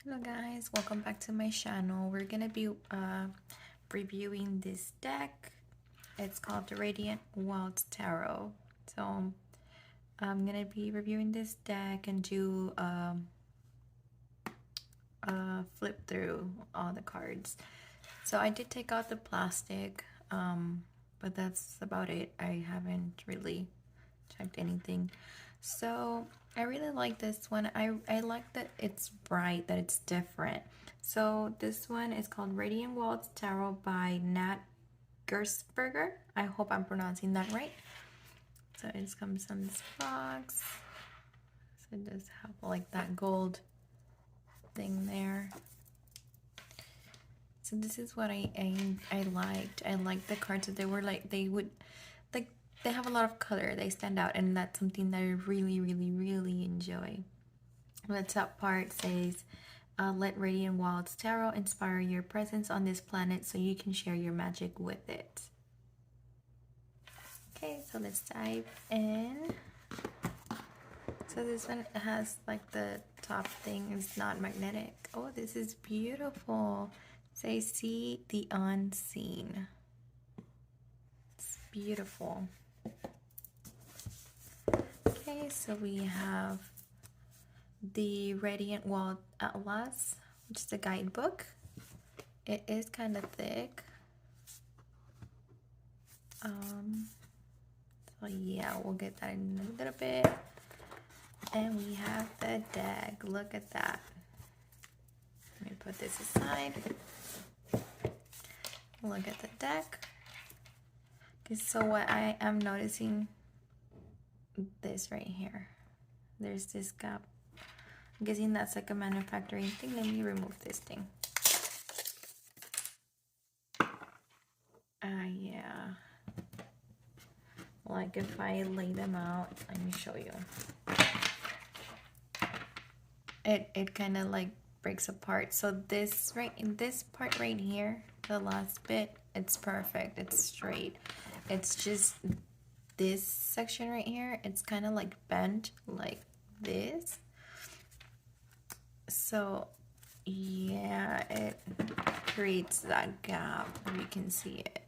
Hello guys, welcome back to my channel. We're gonna be reviewing this deck. It's called the Radiant Wild Tarot. So I'm gonna be reviewing this deck and do flip through all the cards. So I did take out the plastic, but that's about it. I haven't really checked anything. So I really like this one. I like that it's bright, that it's different. So this one is called Radiant Waltz Tarot by Nat Gersberger. I hope I'm pronouncing that right. So it comes in this box. So it does have like that gold thing there. So this is what I liked. I liked the cards that they were like they have a lot of color. They stand out, and that's something that I really enjoy. The top part says, let Radiant Wilds Tarot inspire your presence on this planet so you can share your magic with it. Okay, so let's dive in. So this one has like the top thing is not magnetic. Oh, this is beautiful. Say, see the unseen. It's beautiful. Okay, so we have the Radiant Wall Atlas, which is a guidebook. It is kind of thick. So yeah, we'll get that in a little bit. And we have the deck. Look at that. Let me put this aside. Look at the deck. Okay, so what I am noticing, this right here. There's this gap. I'm guessing that's like a manufacturing thing. Let me remove this thing. Yeah. Like if I lay them out, let me show you. It kind of like breaks apart. So this right in this part right here, the last bit, it's perfect. It's straight. It's just this section right here, it's kind of like bent like this. So yeah, it creates that gap. You can see it.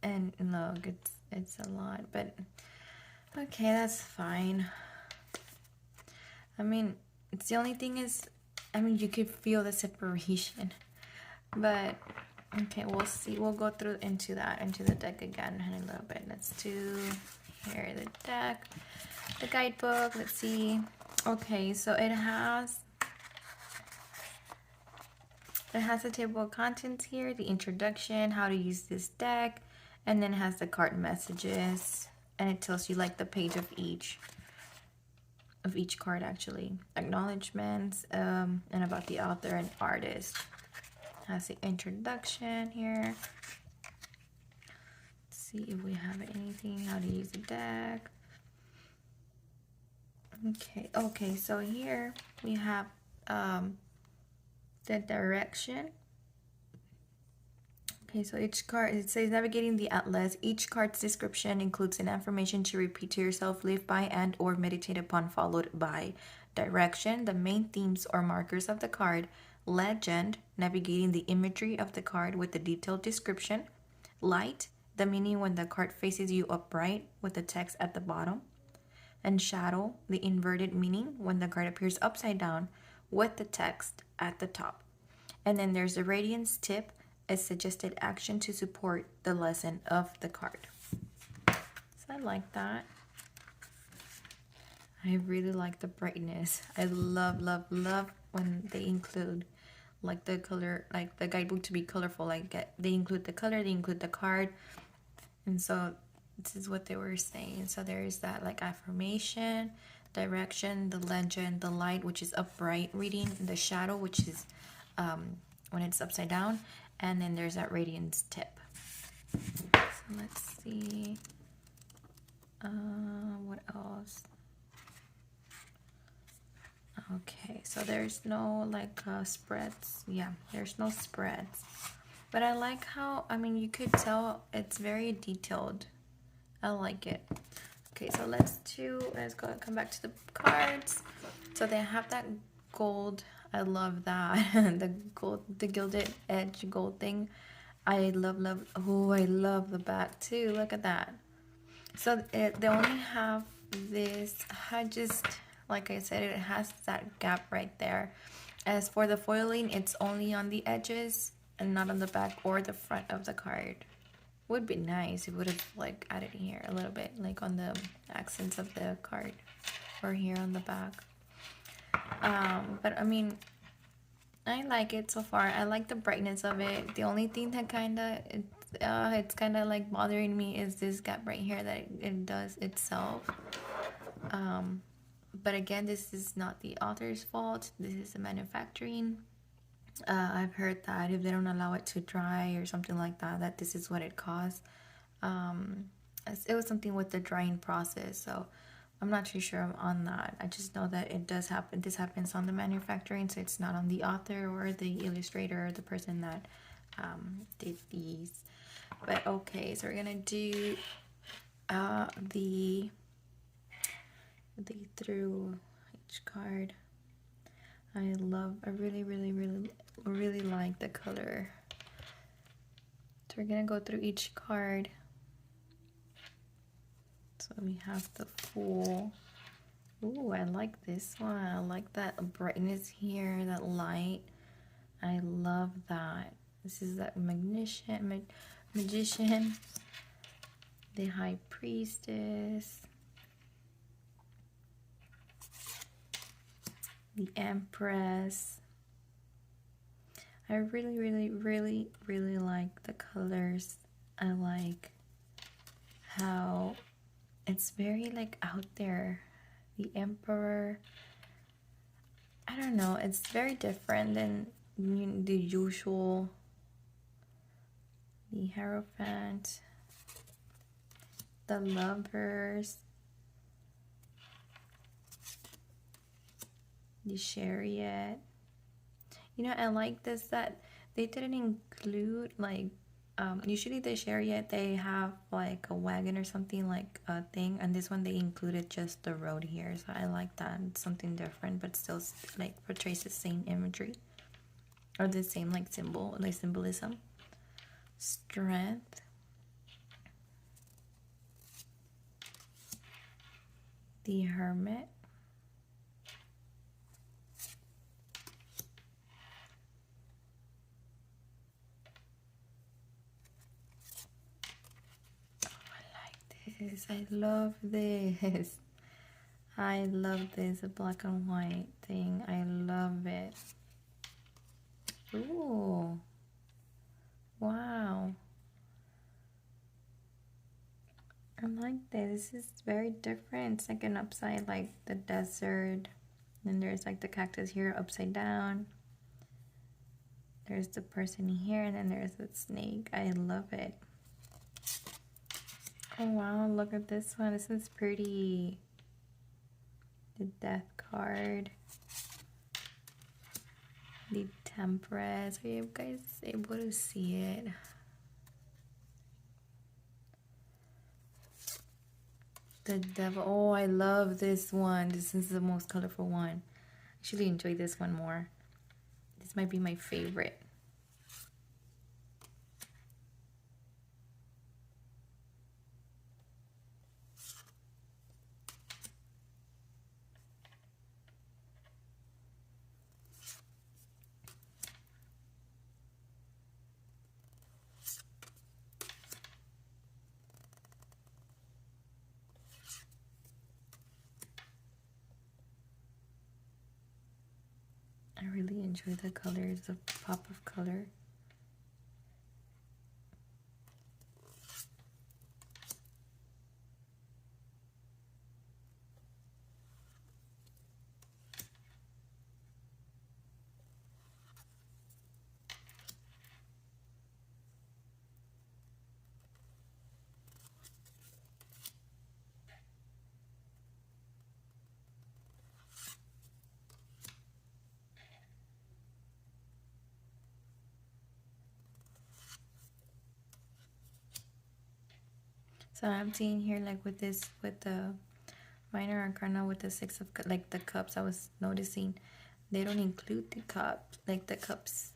And look, it's a lot, but okay, that's fine. I mean, it's the only thing is, I mean, you could feel the separation, but okay, we'll see. We'll go through into the deck again in a little bit. Let's do here the deck, the guidebook. Let's see. Okay, so it has a table of contents here, the introduction, how to use this deck, and then it has the card messages, and it tells you like the page of each card, actually, acknowledgments, and about the author and artist. Has the introduction here. Let's see if we have anything, how to use the deck. Okay, so here we have the direction. Okay, so each card, it says navigating the atlas. Each card's description includes an affirmation to repeat to yourself, live by, and or meditate upon, followed by direction, the main themes or markers of the card, legend, navigating the imagery of the card with the detailed description, light, the meaning when the card faces you upright with the text at the bottom, and shadow, the inverted meaning when the card appears upside down with the text at the top. And then there's the radiance tip, a suggested action to support the lesson of the card. So I like that. I really like the brightness. I love when they include like the color, like the guidebook to be colorful. Like they include the color, they include the card. And so this is what they were saying. So there is that like affirmation, direction, the legend, the light, which is upright reading, the shadow, which is when it's upside down, and then there's that radiance tip. So let's see what else. Okay, so there's no like spreads. Yeah, there's no spreads, but I like how, I mean, you could tell it's very detailed. I like it. Okay, so let's come back to the cards. So they have that gold. I love that. The gold, the gilded edge gold thing. I love. Oh, I love the back too. Look at that. So they only have this. I just, like I said, it has that gap right there. As for the foiling, it's only on the edges and not on the back or the front of the card. Would be nice if it would have like added here a little bit, like on the accents of the card or here on the back. But I mean, I like it so far. I like the brightness of it. The only thing that it's kind of like bothering me is this gap right here that it does itself. But again, this is not the author's fault. This is the manufacturing. I've heard that if they don't allow it to dry or something like that, that this is what it caused. It was something with the drying process, so I'm not too sure on that. I just know that it does happen. This happens on the manufacturing, so it's not on the author or the illustrator or the person that did these. But okay, so we're gonna do the through each card. I really like the color. So we're gonna go through each card. So we have the Fool. Ooh, I like this one. I like that brightness here, that light. I love that. This is that magician, the High Priestess, the Empress. I really like the colors. I like how it's very like out there. The Emperor, I don't know, it's very different than the usual. The Hierophant, the Lovers, the Chariot. You know, I like this that they didn't include like usually the Chariot they have like a wagon or something, like a thing, and this one they included just the road here, so I like that. It's something different but still like portrays the same imagery or the same like symbolism. Strength, the Hermit, I love this. I love this black and white thing. I love it. Ooh. Wow. I like this. This is very different. It's like an upside, like the desert. Then there's like the cactus here upside down. There's the person here, and then there's the snake. I love it. Oh wow, look at this one. This is pretty. The Death card. The Temperance. Are you guys able to see it? The Devil. Oh, I love this one. This is the most colorful one. I actually enjoy this one more. This might be my favorite. I really enjoy the colors, the pop of color. So I'm seeing here like with this, with the minor arcana with the six of like the cups, I was noticing They don't include the cup, like the cups.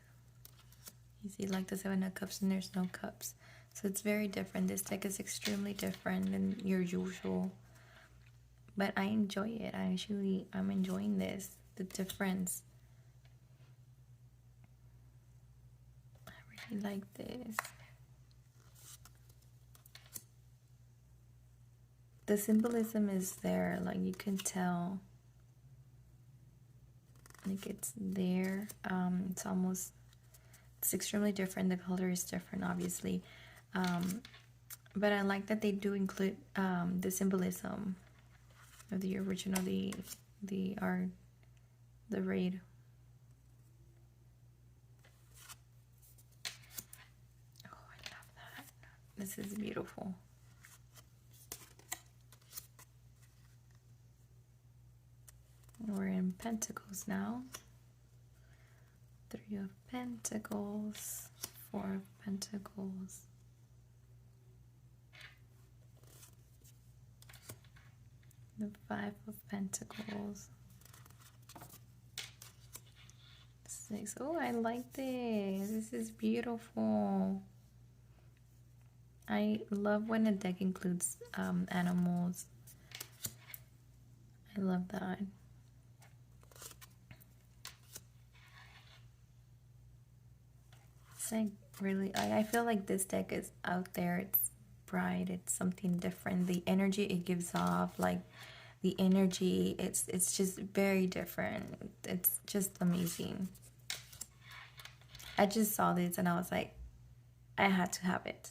You see, like the 7 of cups, and there's no cups. So it's very different. This deck is extremely different than your usual. But I enjoy it. I'm enjoying this. The difference. I really like this. The symbolism is there. Like, you can tell. Like, it's there. It's extremely different. The color is different, obviously. But I like that they do include the symbolism of the original, the art, the raid. Oh, I love that. This is beautiful. We're in Pentacles now. 3 of Pentacles, 4 of Pentacles. The 5 of Pentacles. 6. Oh, I like this. This is beautiful. I love when a deck includes animals. I love that. It's like really, I feel like this deck is out there. It's bright. It's something different. The energy it gives off, like the energy, it's just very different. It's just amazing. I just saw this and I was like, I had to have it.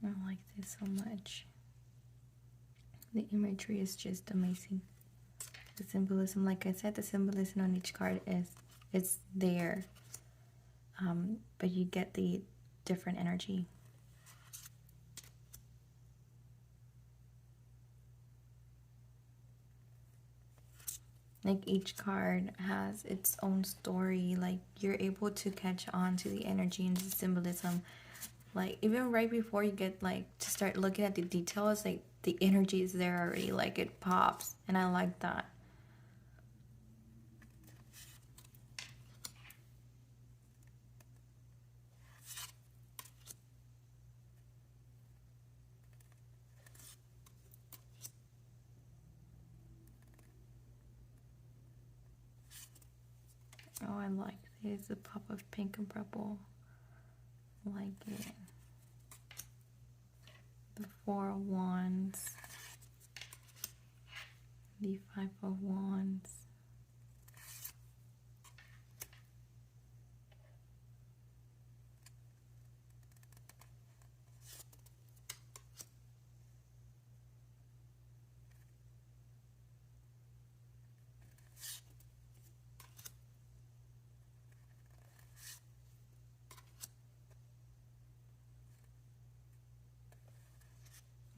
I like this so much. The imagery is just amazing. The symbolism, like I said, the symbolism on each card is there, but you get the different energy. Like each card has its own story. Like you're able to catch on to the energy and the symbolism. Like even right before you get like to start looking at the details, like the energy is there already. Like it pops, and I like that. Oh, I like this. A pop of pink and purple. I like it. The 4 of Wands. The 5 of Wands.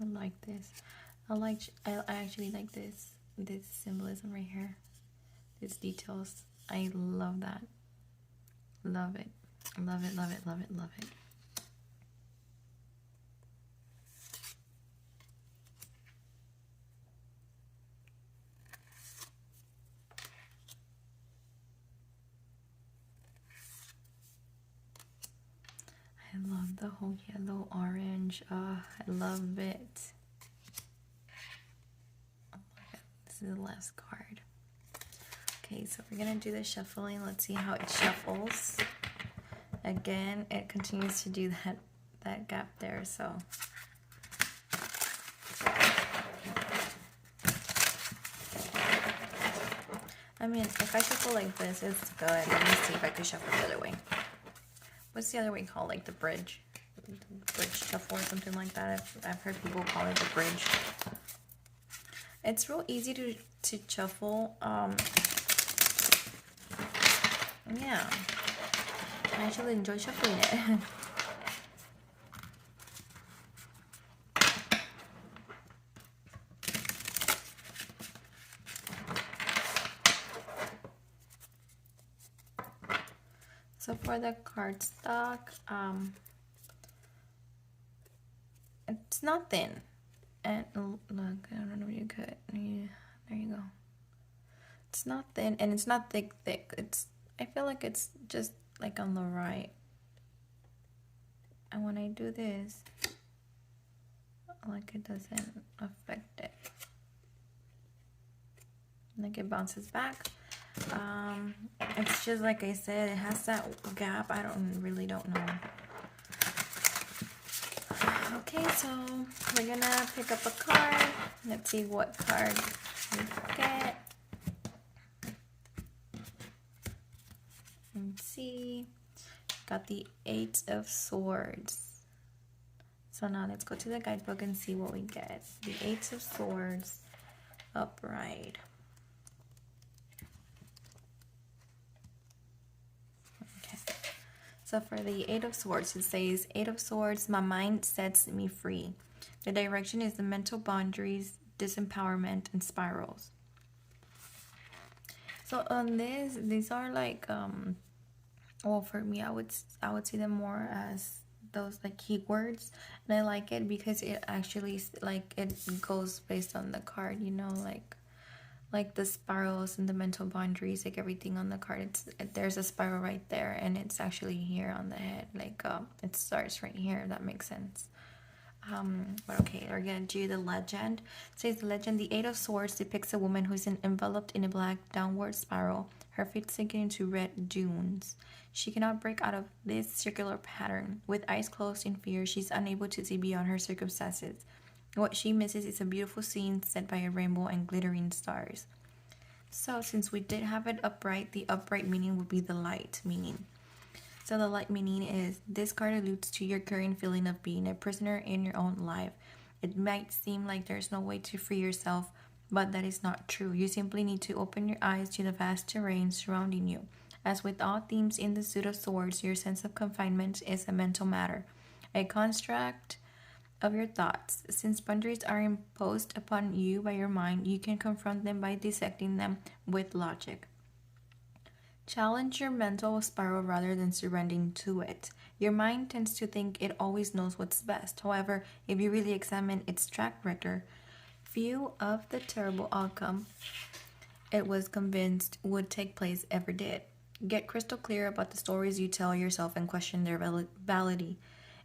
I like this. I actually like this symbolism right here. These details. I love that. Love it. Love it, love it, love it, love it. I love the whole yellow orange. I love it. Oh my God, this is the last card. Okay, so we're gonna do the shuffling. Let's see how it shuffles. Again, it continues to do that gap there, so I mean, if I shuffle like this, it's good. Let me see if I could shuffle the other way. What's the other way called? Like the bridge? The bridge shuffle or something like that. I've heard people call it the bridge. It's real easy to shuffle. Yeah. I actually enjoy shuffling it. So for the cardstock, it's not thin. And look, I don't know if you could. Yeah, there you go. It's not thin and it's not thick. I feel like it's just like on the right. And when I do this, like it doesn't affect it. Like it bounces back. It's just like I said, it has that gap. I really don't know. Okay, so we're gonna pick up a card. Let's see what card we get. Let's see. Got the 8 of Swords. So now let's go to the guidebook and see what we get. The 8 of Swords upright. Okay. So for the 8 of Swords, it says, 8 of Swords, my mind sets me free. The direction is the mental boundaries, disempowerment, and spirals. So on this, these are like, well, for me, I would see them more as those like keywords, and I like it because it actually like it goes based on the card, you know, like the spirals and the mental boundaries, like everything on the card. There's a spiral right there, and it's actually here on the head, like it starts right here. If that makes sense. But okay, we're gonna do the legend. It says the legend: the 8 of Swords depicts a woman who's enveloped in a black downward spiral, her feet sinking into red dunes. She cannot break out of this circular pattern. With eyes closed in fear, she's unable to see beyond her circumstances. What she misses is a beautiful scene set by a rainbow and glittering stars. So since we did have it upright, the upright meaning would be the light meaning. So the light meaning is, this card alludes to your current feeling of being a prisoner in your own life. It might seem like there's no way to free yourself, but that is not true. You simply need to open your eyes to the vast terrain surrounding you. As with all themes in the Suit of Swords, your sense of confinement is a mental matter, a construct of your thoughts. Since boundaries are imposed upon you by your mind, you can confront them by dissecting them with logic. Challenge your mental spiral rather than surrendering to it. Your mind tends to think it always knows what's best. However, if you really examine its track record, few of the terrible outcome it was convinced would take place ever did. Get crystal clear about the stories you tell yourself and question their validity.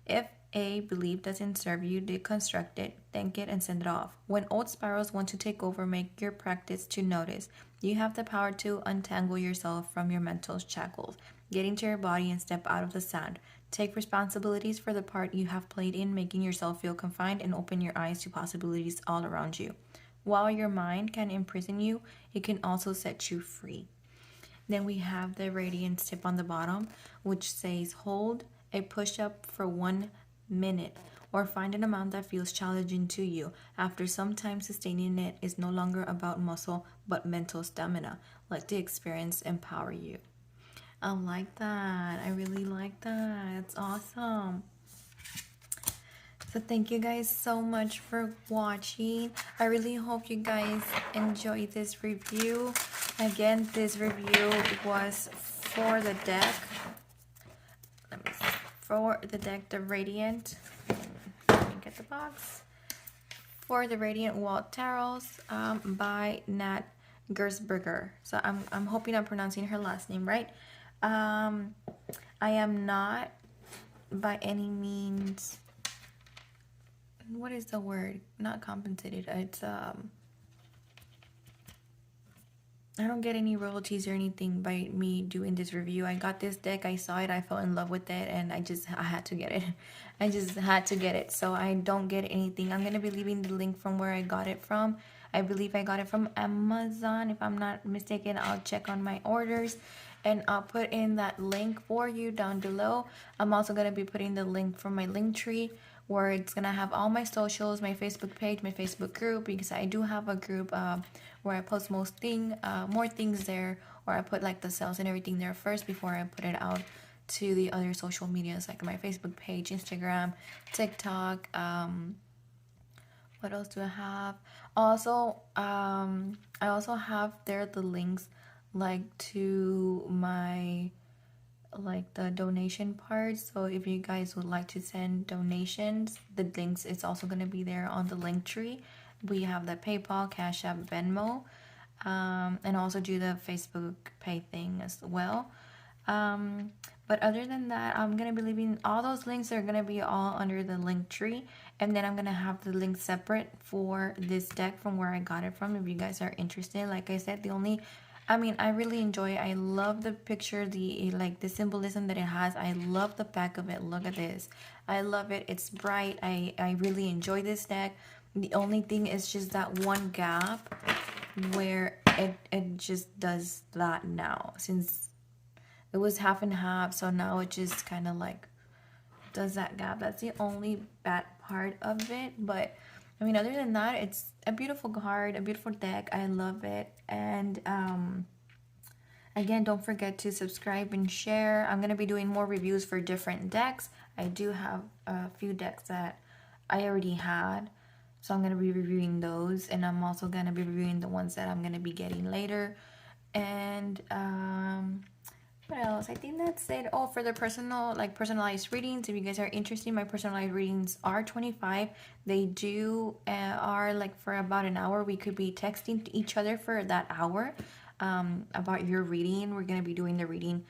If a belief doesn't serve you, deconstruct it, thank it, and send it off. When old spirals want to take over, make your practice to notice. You have the power to untangle yourself from your mental shackles. Get into your body and step out of the sand. Take responsibilities for the part you have played in making yourself feel confined, and open your eyes to possibilities all around you. While your mind can imprison you, it can also set you free. Then we have the radiance tip on the bottom, which says hold a push-up for 1 minute, or find an amount that feels challenging to you. After some time, sustaining it is no longer about muscle but mental stamina. Let the experience empower you. I like that. I really like that. It's awesome. So thank you guys so much for watching. I really hope you guys enjoyed this review. Again, this review was for the deck. For the deck, the Radiant. Let me get the box. For the Radiant Wall Tarots by Nat Gersberger. So I'm hoping I'm pronouncing her last name right. I am not by any means, what is the word? Not compensated. It's I don't get any royalties or anything by me doing this review. I got this deck, I saw it, I fell in love with it, and I had to get it. I just had to get it. So I don't get anything. I'm going to be leaving the link from where I got it from I believe I got it from Amazon. If I'm not mistaken, I'll check on my orders and I'll put in that link for you down below. I'm also going to be putting the link from my link tree where it's going to have all my socials, my Facebook page, my Facebook group, because I do have a group where I post more things there, or I put like the sales and everything there first before I put it out to the other social medias like my Facebook page, Instagram, TikTok. What else do I have? Also, I also have there the links like to my like the donation part. So if you guys would like to send donations, the links is also gonna be there on the link tree. We have the PayPal, Cash App, Venmo, and also do the Facebook Pay thing as well. But other than that, I'm gonna be leaving all those links are gonna be all under the link tree, and then I'm gonna have the link separate for this deck from where I got it from if you guys are interested. Like I said, I really enjoy it. I love the picture, the symbolism that it has. I love the back of it. Look at this. I love it. It's bright. I really enjoy this deck. The only thing is just that one gap where it just does that now, since it was half and half, so now it just kind of like does that gap. That's the only bad part of it, but other than that, it's a beautiful card, a beautiful deck. I love it. And again, don't forget to subscribe and share. I'm gonna be doing more reviews for different decks. I do have a few decks that I already had, so I'm gonna be reviewing those, and I'm also gonna be reviewing the ones that I'm gonna be getting later. And what else? I think that's it. Oh, for the personalized readings, if you guys are interested, my personalized readings are $25. They do are like for about an hour. We could be texting to each other for that hour about your reading. We're gonna be doing the reading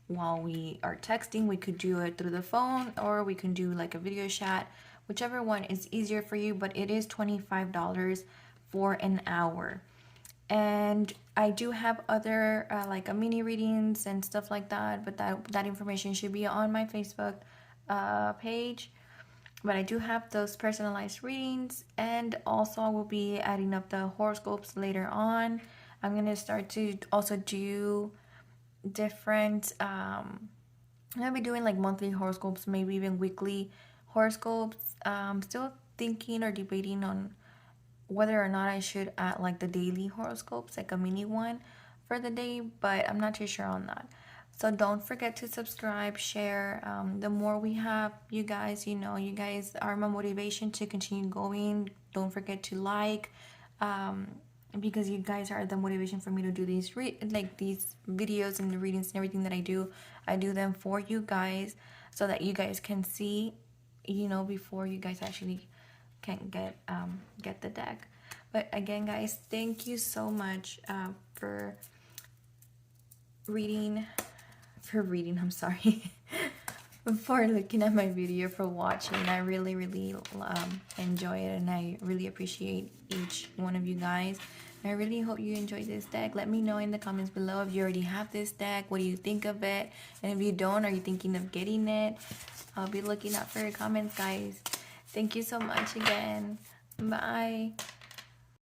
while we are texting. We could do it through the phone, or we can do like a video chat, whichever one is easier for you. But it is $25 for an hour. And I do have other like a mini readings and stuff like that, but that information should be on my Facebook page. But I do have those personalized readings, and also I will be adding up the horoscopes later on. I'm gonna start to also do different I'm gonna be doing like monthly horoscopes, maybe even weekly horoscopes. Still thinking or debating on whether or not I should add like the daily horoscopes, like a mini one for the day, but I'm not too sure on that. So don't forget to subscribe, share. The more we have, you guys are my motivation to continue going. Don't forget to like, because you guys are the motivation for me to do these these videos and the readings and everything that I do. I do them for you guys so that you guys can see, before you guys actually can get the deck. But again, guys, thank you so much for reading. I'm sorry. For looking at my video, for watching. I really enjoy it, and I really appreciate each one of you guys. I really hope you enjoyed this deck. Let me know in the comments below if you already have this deck. What do you think of it? And if you don't, are you thinking of getting it? I'll be looking out for your comments, guys. Thank you so much again. Bye.